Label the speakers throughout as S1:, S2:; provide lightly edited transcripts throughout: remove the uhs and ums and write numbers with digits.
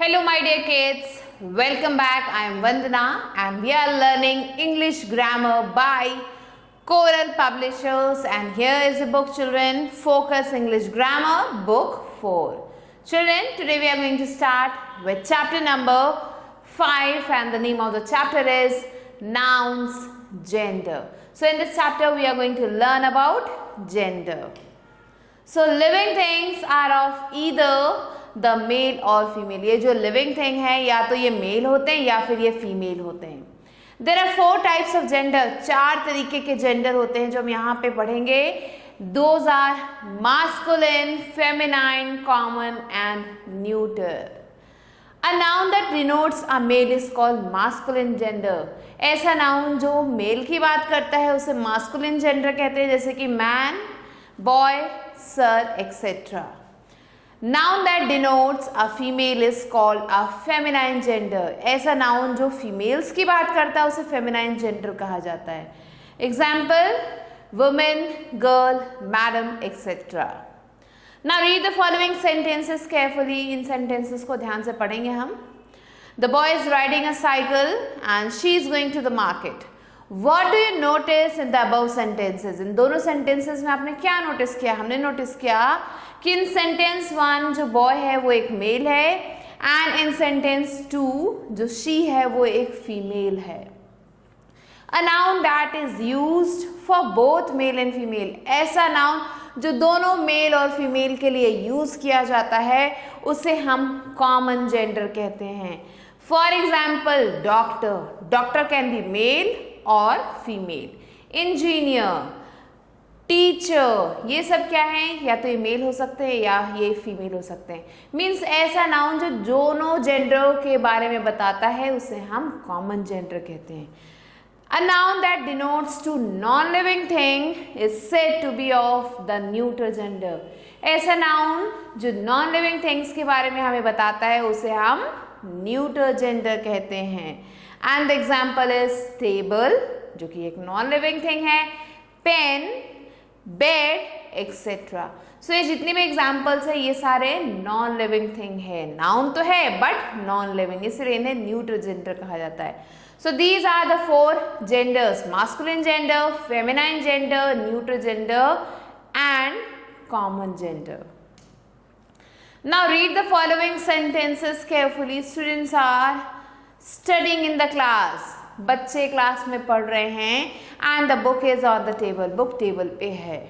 S1: Hello, my dear kids. Welcome back. I am Vandana, and we are learning English grammar by Coral Publishers. And here is the book, children. Focus English Grammar, Book 4. Children, today we are going to start with chapter number 5, and the name of the chapter is Nouns, Gender. So, in this chapter, we are going to learn about gender. So, living things are of either the male और female. ये जो living thing है या तो ये mail होते हैं या फिर ये फीमेल होते हैं. There are 4 types of gender. 4 तरीके के जेंडर होते हैं जो हम यहाँ पे पढ़ेंगे. Those are masculine, feminine, common and neuter. A noun that denotes a male is called masculine gender. ऐसा नाउन जो मेल की बात करता है उसे मास्कुलिन जेंडर कहते हैं, जैसे कि man, boy, sir etcetera. Noun that denotes a female is called a feminine gender. ऐसा नाउन जो फीमेल्स की बात करता है उसे फेमिनाइन जेंडर कहा जाता है. Example women, girl, madam etcetera. Now read the following sentences carefully. इन सेंटेंसेस को ध्यान से पढ़ेंगे हम. The boy is riding a cycle and she is going to the market. What do you notice in the above sentences? इन दोनों sentences में आपने क्या नोटिस किया? हमने नोटिस किया कि इन सेंटेंस 1 जो बॉय है वो एक मेल है एंड इन सेंटेंस 2 जो शी है वो एक फीमेल है. अ noun that is used for both male and female. ऐसा नाउन जो दोनों मेल और फीमेल के लिए यूज किया जाता है उसे हम कॉमन जेंडर कहते हैं. For example doctor. Doctor can be male और फीमेल. इंजीनियर, टीचर, ये सब क्या है? या तो ये मेल हो सकते हैं या ये फीमेल हो सकते हैं. मीन्स ऐसा नाउन जो दोनों जेंडर के बारे में बताता है उसे हम कॉमन जेंडर कहते हैं. A noun that denotes to non-living thing is said to be of the neuter gender. ऐसा नाउन जो non-living things के बारे में हमें बताता है उसे हम न्यूटर जेंडर कहते हैं. And the example is table जो कि एक नॉन लिविंग थिंग है, पेन, बेड एक्सेट्रा. सो ये जितने भी एग्जाम्पल्स है ये सारे नॉन लिविंग थिंग है. नाउन तो है बट नॉन लिविंग, इसलिए इन्हें न्यूटर जेंडर कहा जाता है. So these are the 4 genders: masculine gender, feminine gender, neuter gender and common gender. Now read the following sentences carefully. Students are studying in the class. बच्चे class में पढ़ रहे हैं and the book is on the table. Book table पे है.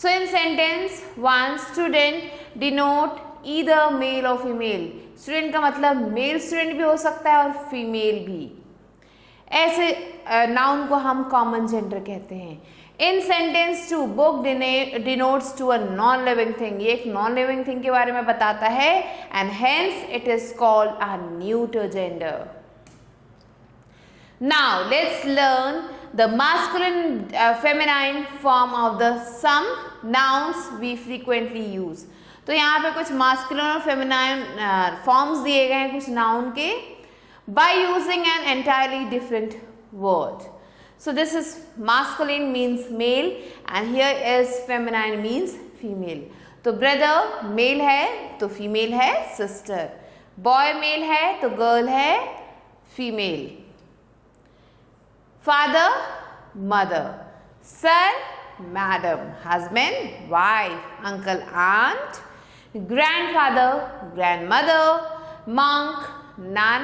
S1: So in sentence 1 student denote either male और female. Student का मतलब मेल स्टूडेंट भी हो सकता है और फीमेल भी. ऐसे नाउन को हम कॉमन जेंडर कहते हैं. In sentence 2 book denotes to a non living thing. ये एक नॉन लिविंग थिंग के बारे में बताता है and hence it is called a neuter gender. Now let's learn the masculine feminine form of the some nouns we frequently use. तो यहाँ पे कुछ masculine और feminine forms दिए गए हैं कुछ noun के by using an entirely different word. So this is masculine means male and here is feminine means female. तो brother male है तो female है sister. Boy male है तो girl है female. Father, mother. Sir, madam. Husband, wife. Uncle, aunt. Grandfather, grandmother. Monk, nun.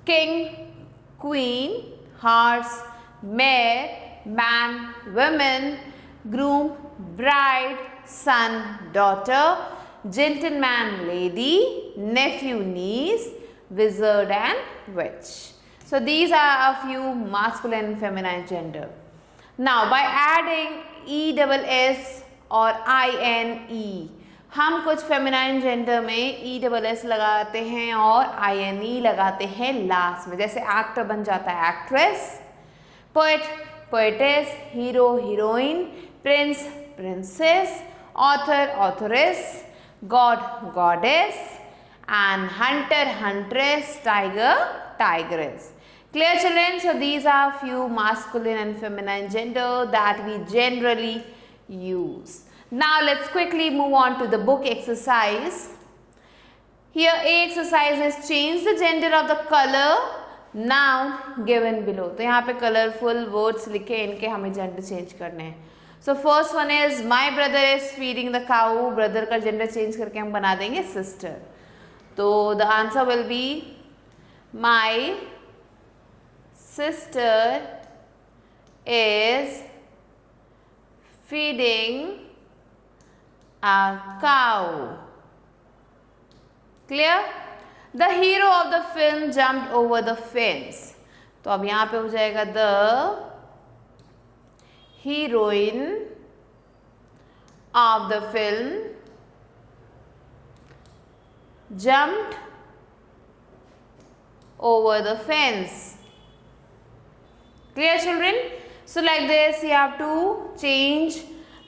S1: King, queen. Horse, mare. Man, woman. Groom, bride. Son, daughter. Gentleman, lady. Nephew, niece. Wizard and witch. So these are a few masculine and feminine gender. Now by adding ESS or INE हम कुछ feminine gender में ESS लगाते हैं और INE लगाते हैं last में. जैसे एक्टर बन जाता है actress, poet poetess, hero heroine, Prince princess, author authoress, God goddess and hunter huntress, tiger tigress. Clear children? So these are few masculine and feminine gender that we generally use. Now let's quickly move on to the book exercise. Here A exercise is change the gender of the color noun given below. तो यहाँ पे colourful words लिखे, इनके हमें gender change करने हैं. So first one is my brother is feeding the cow. Brother का gender change करके हम बना देंगे सिस्टर. तो the answer will be my sister is feeding a cow. Clear? The hero of the film jumped over the fence. तो अब यहाँ पे हो जाएगा the heroine of the film jumped over the fence. Clear, children? So like this you have to change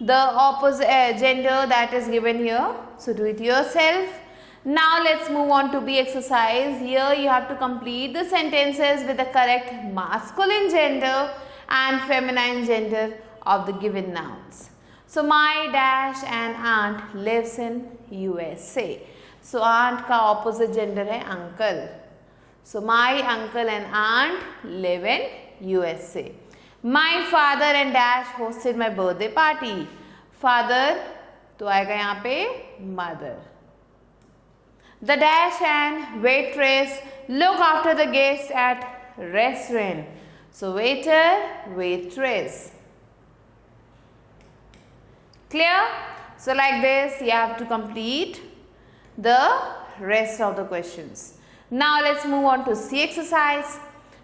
S1: the opposite gender that is given here. So do it yourself. Now let's move on to B exercise. Here you have to complete the sentences with the correct masculine gender and feminine gender of the given nouns. So my dash and aunt lives in USA. So aunt का opposite gender है uncle. So my uncle and aunt live in USA. My father and dash hosted my birthday party. Father तो आएगा यहाँ पे mother. The dash and waitress look after the guests at restaurant. So waiter, waitress. Clear? So like this you have to complete the rest of the questions. Now let's move on to C exercise.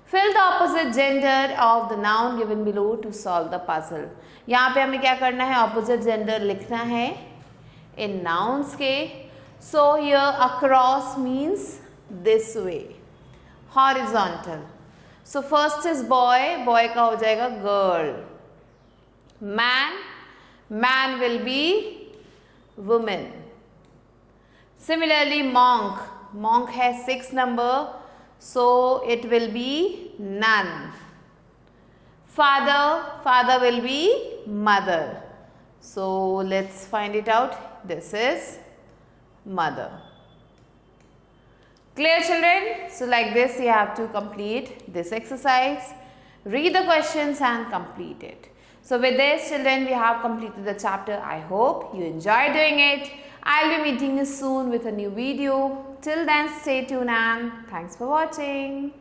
S1: Fill the opposite gender of the noun given below to solve the puzzle. यहाँ पे हमें क्या करना है, opposite gender लिखना है in nouns के. So here across means this way, horizontal. So first is boy, boy का हो जाएगा girl. Man, man will be woman. Similarly monk, monk has 6 number. So it will be nun. Father, father will be mother. So let's find it out. This is mother. Clear, children? So like this you have to complete this exercise. Read the questions and complete it. So with this, children, we have completed the chapter. I hope you enjoy doing it. I'll be meeting you soon with a new video. Till then, stay tuned and thanks for watching.